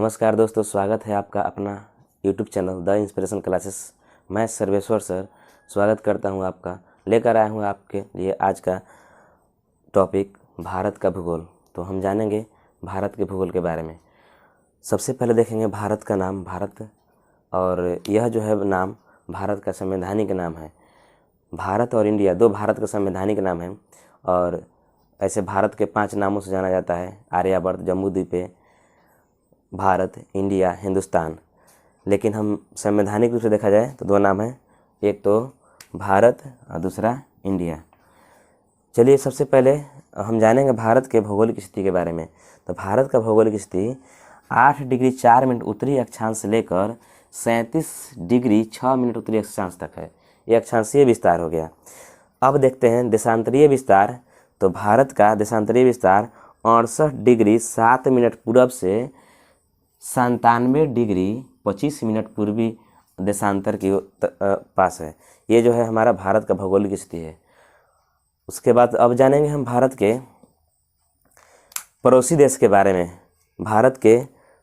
नमस्कार दोस्तों, स्वागत है आपका अपना YouTube channel the inspiration classes. मैं सर्वेश्वर सर स्वागत करता हूं आपका। लेकर आया हूं आपके लिए आज का टॉपिक भारत का भूगोल। तो हम जानेंगे भारत के भूगोल के बारे में। सबसे पहले देखेंगे भारत का नाम भारत, और यह जो है नाम भारत का संवैधानिक नाम है। भारत और इंडिया दो भारत का संवैधानिक नाम है, और ऐसे भारत के 5 नामों से जाना जाता है: आर्यावर्त, जम्बूद्वीप, भारत, इंडिया, हिंदुस्तान। लेकिन हम संवैधानिक रूप से देखा जाए तो 2 नाम हैं, एक तो भारत और दूसरा इंडिया। चलिए सबसे पहले हम जानेंगे भारत के भौगोलिक स्थिति के बारे में। तो भारत का भौगोलिक स्थिति 8 डिग्री 4 मिनट उत्तरी अक्षांश से लेकर 37 डिग्री 6 मिनट उत्तरी अक्षांश तक है। ये अक्षांशीय विस्तार हो गया। अब देखते हैं देशांतरीय विस्तार। तो भारत का देशांतरीय विस्तार 68 डिग्री 7 मिनट पूरब से 97 डिग्री 25 मिनट पूर्वी देशांतर की पास है। ये जो है हमारा भारत का भौगोलिक स्थिति है। उसके बाद अब जानेंगे हम भारत के पड़ोसी देश के बारे में। भारत के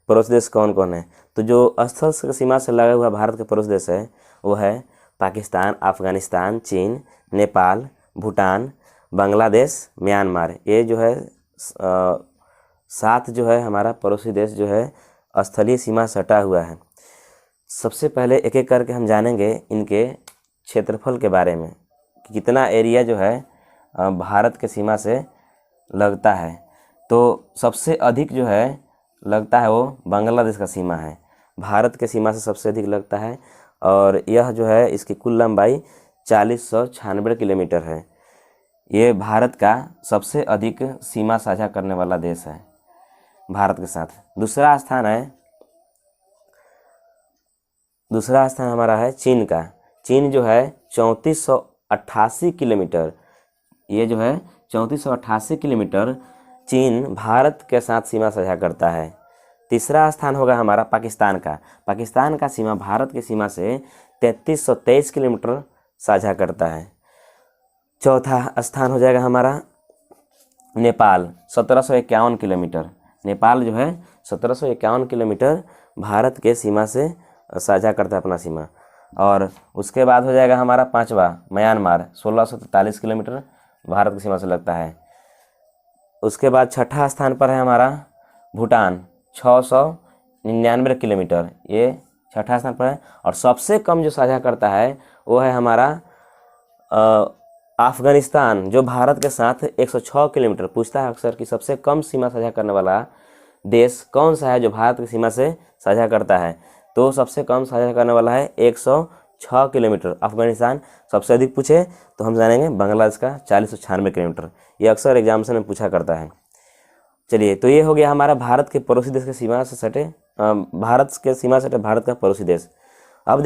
पड़ोसी देश कौन कौन है? तो जो स्थल सीमा से लगा हुआ भारत के पड़ोसी देश है वो है पाकिस्तान, अफगानिस्तान, चीन, नेपाल, भूटान, बांग्लादेश, म्यांमार। ये जो है 7 जो है हमारा पड़ोसी देश जो है स्थलीय सीमा से सटा हुआ है। सबसे पहले एक एक करके हम जानेंगे इनके क्षेत्रफल के बारे में कि कितना एरिया जो है भारत के सीमा से लगता है। तो सबसे अधिक जो है लगता है वो बांग्लादेश का सीमा है, भारत के सीमा से सबसे अधिक लगता है। और यह जो है इसकी कुल लंबाई 4096 किलोमीटर है। ये भारत का सबसे अधिक सीमा साझा करने वाला देश है भारत के साथ। दूसरा स्थान हमारा है चीन का। चीन जो है 3488 किलोमीटर, ये जो है 3488 किलोमीटर चीन भारत के साथ सीमा साझा करता है। तीसरा स्थान होगा हमारा पाकिस्तान का। पाकिस्तान का सीमा भारत की सीमा से 3323 किलोमीटर साझा करता है। चौथा स्थान हो जाएगा हमारा नेपाल, 1751 किलोमीटर। नेपाल जो है 1751 किलोमीटर भारत के सीमा से साझा करता है अपना सीमा। और उसके बाद हो जाएगा हमारा 5वां म्यांमार, 1643 किलोमीटर भारत की सीमा से लगता है। उसके बाद छठा स्थान पर है हमारा भूटान, 699 किलोमीटर, ये छठा स्थान पर है। और सबसे कम जो साझा करता है वो है हमारा अफगानिस्तान, जो भारत के साथ 106 किलोमीटर। पूछता है अक्सर कि सबसे कम सीमा साझा करने वाला देश कौन सा है जो भारत की सीमा से साझा करता है। तो सबसे कम साझा करने वाला है 106 किलोमीटर अफगानिस्तान। सबसे अधिक पूछे तो हम जानेंगे बांग्लादेश का 4096 किलोमीटर। ये अक्सर एग्जामिनेशन में पूछा करता है। चलिए, तो ये हो गया हमारा भारत के पड़ोसी देश के सीमा से सटे भारत का पड़ोसी देश। अब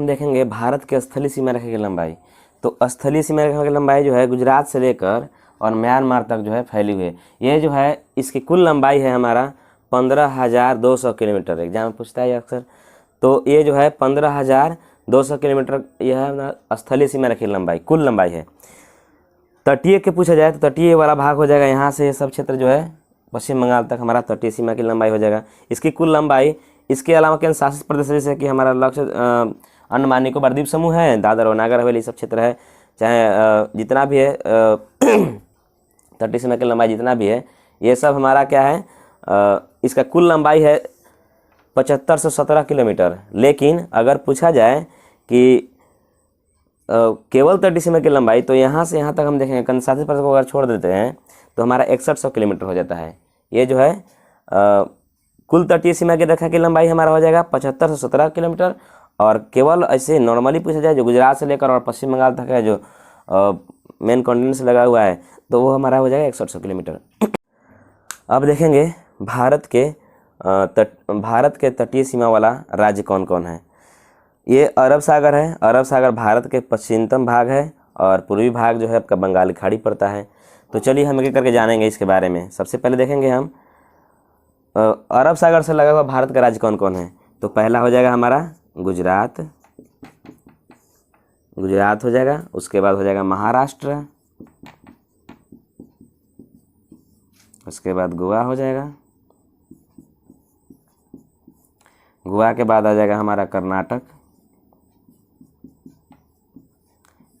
देखेंगे भारत के स्थलीय सीमा रेखा की लंबाई। तो स्थलीय सीमा रेखा की लंबाई जो है गुजरात से लेकर और म्यांमार तक जो है फैली हुई है। ये जो है इसकी कुल लंबाई है हमारा 15,200 किलोमीटर। एग्जाम में पूछता है अक्सर। तो ये जो है 15,200 किलोमीटर यह है स्थलीय सीमा रेखा की लंबाई, कुल लंबाई है। तटीय के पूछा जाए तो तटीय वाला भाग हो जाएगा यहाँ से, ये सब क्षेत्र जो है पश्चिम बंगाल तक हमारा तटीय सीमा की लंबाई हो जाएगा। इसकी कुल लंबाई, इसके अलावा केंद्र शासित प्रदेश जैसे कि हमारा लक्ष्य अंडमान निकोबार द्वीप समूह है, दादर और नागर हवेली सब क्षेत्र है, चाहे जितना भी है तटीय सीमा की लंबाई जितना भी है, ये सब हमारा क्या है, इसका कुल लंबाई है 7517 किलोमीटर। लेकिन अगर पूछा जाए कि केवल तटीय सीमा की लंबाई, तो यहाँ से यहाँ तक हम देखेंगे केंद्र शासित प्रदेश को अगर छोड़ देते हैं तो हमारा 6100 किलोमीटर हो जाता है। ये जो है कुल तटीय सीमा की रेखा की लंबाई हमारा हो जाएगा 7517 किलोमीटर। और केवल ऐसे नॉर्मली पूछा जाए जो गुजरात से लेकर और पश्चिम बंगाल तक है, जो मेन कॉन्टिनेंट से लगा हुआ है, तो वो हमारा हो जाएगा 6100 किलोमीटर। अब देखेंगे भारत के तटीय सीमा वाला राज्य कौन कौन है। ये अरब सागर है। अरब सागर भारत के पश्चिमतम भाग है और पूर्वी भाग जो है आपका बंगाल की खाड़ी पड़ता है। तो चलिए हम एक करके जानेंगे इसके बारे में। सबसे पहले देखेंगे हम अरब सागर से लगा हुआ भारत का राज्य कौन कौन है। तो पहला हो जाएगा हमारा गुजरात हो जाएगा। उसके बाद हो जाएगा महाराष्ट्र, उसके बाद गोवा हो जाएगा। गोवा के बाद आ जाएगा हमारा कर्नाटक।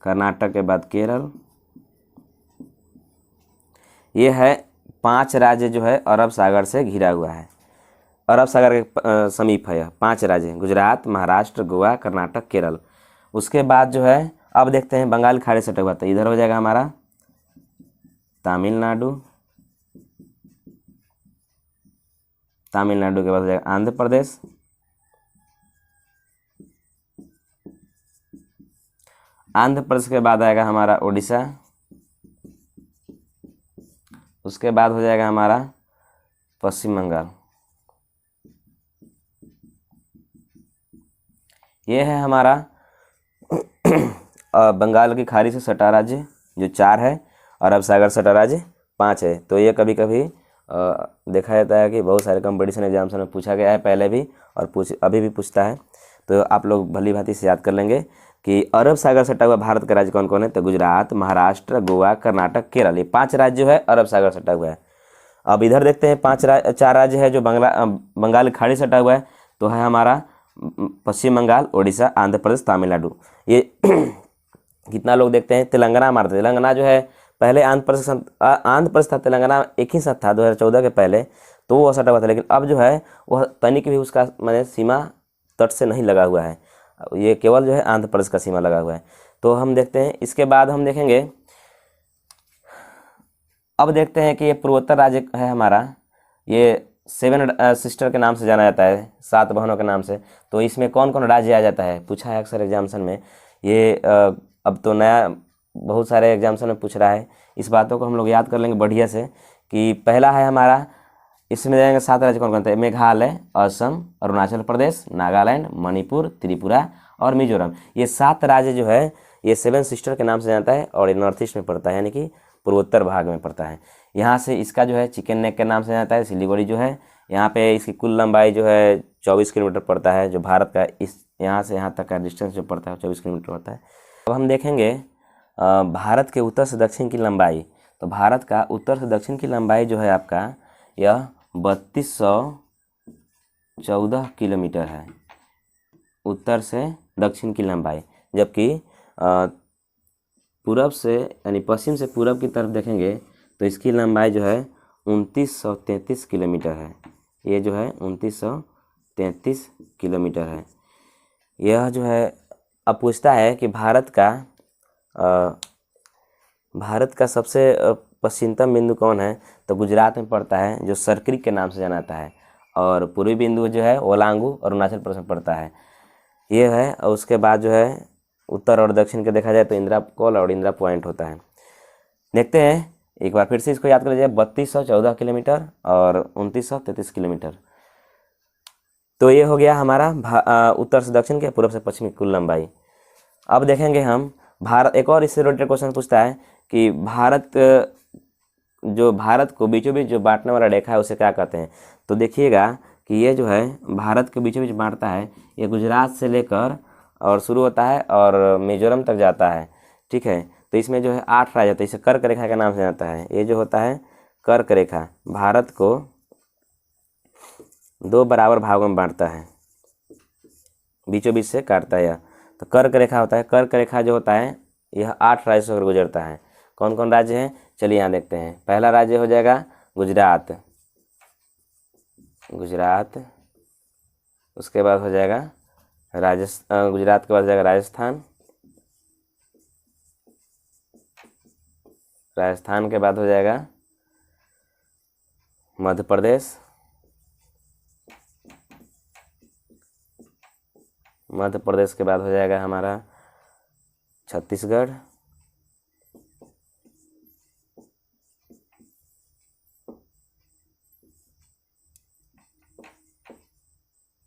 कर्नाटक के बाद केरल। ये है 5 राज्य जो है अरब सागर से घिरा हुआ है, अरब सागर के समीप है यह 5 राज्य, गुजरात, महाराष्ट्र, गोवा, कर्नाटक, केरल। उसके बाद जो है अब देखते हैं बंगाल खाड़ी से सटा हुआ, तो इधर हो जाएगा हमारा तमिलनाडु। तमिलनाडु के बाद हो जाएगा आंध्र प्रदेश। आंध्र प्रदेश के बाद आएगा हमारा उड़ीसा। उसके बाद हो जाएगा हमारा पश्चिम बंगाल। ये है हमारा बंगाल की खाड़ी से सटा राज्य जो 4 है, अरब सागर सटा राज्य 5 है। तो ये कभी कभी देखा जाता है कि बहुत सारे कंपटीशन एग्जाम्स में पूछा गया है पहले भी और अभी भी पूछता है। तो आप लोग भली भांति से याद कर लेंगे कि अरब सागर सटा हुआ भारत का राज्य कौन कौन है। तो गुजरात, महाराष्ट्र, गोवा, कर्नाटक, केरल, ये 5 राज्य जो है अरब सागर सटा हुआ है। अब इधर देखते हैं 4 राज्य है जो बंगाल की खाड़ी सटा हुआ है। तो है हमारा पश्चिम बंगाल, उड़ीसा, आंध्र प्रदेश, तमिलनाडु। ये कितना लोग देखते हैं तेलंगाना मारते। तेलंगाना जो है पहले आंध्र प्रदेश था, तेलंगाना एक ही साथ था 2014 के पहले, तो वो सटा हुआ था। लेकिन अब जो है वह तनिक भी उसका माने सीमा तट से नहीं लगा हुआ है, ये केवल जो है आंध्र प्रदेश का सीमा लगा हुआ है। तो हम देखते हैं इसके बाद हम देखेंगे, अब देखते हैं कि ये पूर्वोत्तर राज्य है हमारा, ये 7 सिस्टर के नाम से जाना जाता है, 7 बहनों के नाम से। तो इसमें कौन कौन राज्य आ जाता है, पूछा है अक्सर एग्जाम्सन में। ये अब तो नया बहुत सारे एग्जाम्सन में पूछ रहा है। इस बातों को हम लोग याद कर लेंगे बढ़िया से कि पहला है हमारा, इसमें जाएंगे 7 राज्य कौन कौन थे, मेघालय, असम, अरुणाचल प्रदेश, नागालैंड, मणिपुर, त्रिपुरा और मिजोरम। ये 7 राज्य जो है ये 7 सिस्टर के नाम से जानता है और ये नॉर्थ ईस्ट में पड़ता है, यानी कि पूर्वोत्तर भाग में पड़ता है। यहाँ से इसका जो है चिकन नेक के नाम से जानता है सिलीगुड़ी जो है। यहाँ पे इसकी कुल लंबाई जो है 24 किलोमीटर पड़ता है, जो भारत का इस यहाँ से यहाँ तक का डिस्टेंस जो पड़ता है 24 किलोमीटर होता है। अब हम देखेंगे भारत के उत्तर से दक्षिण की लंबाई। तो भारत का उत्तर से दक्षिण की लंबाई जो है आपका यह 3214 किलोमीटर है, उत्तर से दक्षिण की लंबाई। जबकि पूरब से यानी पश्चिम से पूरब की तरफ देखेंगे तो इसकी लंबाई जो है 2933 किलोमीटर है। ये जो है 2933 किलोमीटर है। यह जो है अब पूछता है कि भारत का सबसे पश्चिमतम बिंदु कौन है। तो गुजरात में पड़ता है, जो सरक्रिक के नाम से जाना जाता है। और पूर्वी बिंदु जो है ओलांगू अरुणाचल प्रदेश में पड़ता है, ये है। और उसके बाद जो है उत्तर और दक्षिण के देखा जाए तो इंदिरा कॉल और इंदिरा पॉइंट होता है। देखते हैं एक बार फिर से इसको याद कर लीजिए, 3214 किलोमीटर और 2933 किलोमीटर। तो ये हो गया हमारा उत्तर से दक्षिण के, पूर्व से पश्चिम की कुल लंबाई। अब देखेंगे हम भारत, एक और इससे रिलेटेड क्वेश्चन पूछता है कि भारत को बीचों बीच जो बांटने वाला रेखा है उसे क्या कहते हैं। तो देखिएगा कि ये जो है भारत के बीचों बीच बांटता है, ये गुजरात से लेकर और शुरू होता है और मिजोरम तक जाता है, ठीक है। तो इसमें जो है 8 राज्य होता है, इसे कर्क रेखा के नाम से जाता है। ये जो होता है कर्क रेखा, भारत को 2 बराबर भागों में बांटता है, बीचों बीच से काटता है यह। तो कर्क रेखा होता है, कर्क रेखा जो होता है यह 8 राज्य से होकर गुजरता है। कौन कौन राज्य हैं, चलिए यहाँ देखते हैं। पहला राज्य हो जाएगा गुजरात, उसके बाद हो जाएगा गुजरात के बाद हो जाएगा राजस्थान के बाद हो जाएगा मध्य प्रदेश, मध्य प्रदेश के बाद हो जाएगा हमारा छत्तीसगढ़,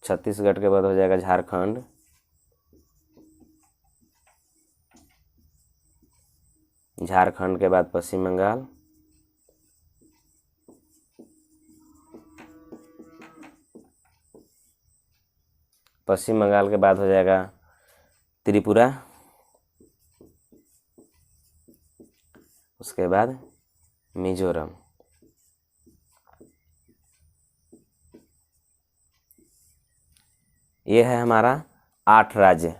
छत्तीसगढ़ के बाद हो जाएगा झारखंड, झारखंड के बाद पश्चिम बंगाल, पश्चिम बंगाल के बाद हो जाएगा त्रिपुरा, उसके बाद मिजोरम। ये है हमारा 8 राज्य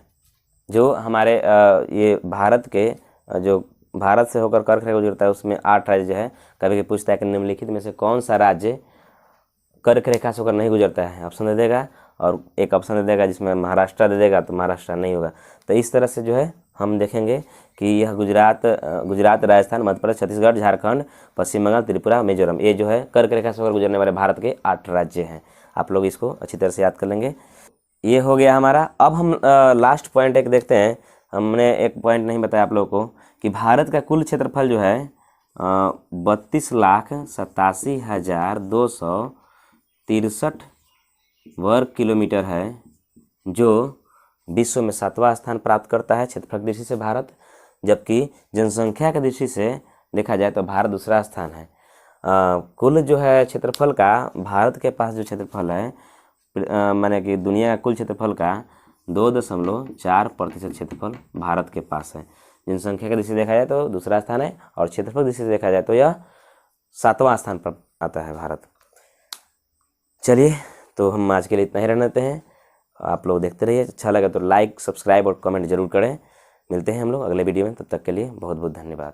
जो हमारे ये भारत के जो भारत से होकर कर्क रेखा गुजरता है उसमें 8 राज्य जो है। कभी कभी पूछता है कि निम्नलिखित में से कौन सा राज्य कर्क रेखा से होकर नहीं गुजरता है, ऑप्शन दे देगा और एक ऑप्शन दे देगा जिसमें महाराष्ट्र दे देगा तो महाराष्ट्र नहीं होगा। तो इस तरह से जो है हम देखेंगे कि यह गुजरात, राजस्थान, मध्य प्रदेश, छत्तीसगढ़, झारखंड, पश्चिम बंगाल, त्रिपुरा, मिजोरम, ये जो है कर्क रेखा से होकर गुजरने वाले भारत के 8 राज्य हैं। आप लोग इसको अच्छी तरह से याद कर लेंगे। ये हो गया हमारा। अब हम लास्ट पॉइंट एक देखते हैं। हमने एक पॉइंट नहीं बताया आप लोगों को कि भारत का कुल क्षेत्रफल जो है 32,87,263 वर्ग किलोमीटर है, जो विश्व में 7वां स्थान प्राप्त करता है क्षेत्रफल की दृष्टि से भारत। जबकि जनसंख्या की दृष्टि से देखा जाए तो भारत दूसरा स्थान है। कुल जो है क्षेत्रफल का भारत के पास जो क्षेत्रफल है माने कि दुनिया का कुल क्षेत्रफल का 2.4% क्षेत्रफल भारत के पास है। जनसंख्या की दृष्टि से देखा जाए तो दूसरा स्थान है और क्षेत्रफल की दृष्टि से देखा जाए तो यह 7वां स्थान पर आता है भारत। चलिए, तो हम आज के लिए इतना ही रहने देते हैं। आप लोग देखते रहिए। अच्छा लगा तो लाइक, सब्सक्राइब और कमेंट जरूर करें। मिलते हैं हम लोग अगले वीडियो में। तब तक के लिए बहुत बहुत धन्यवाद।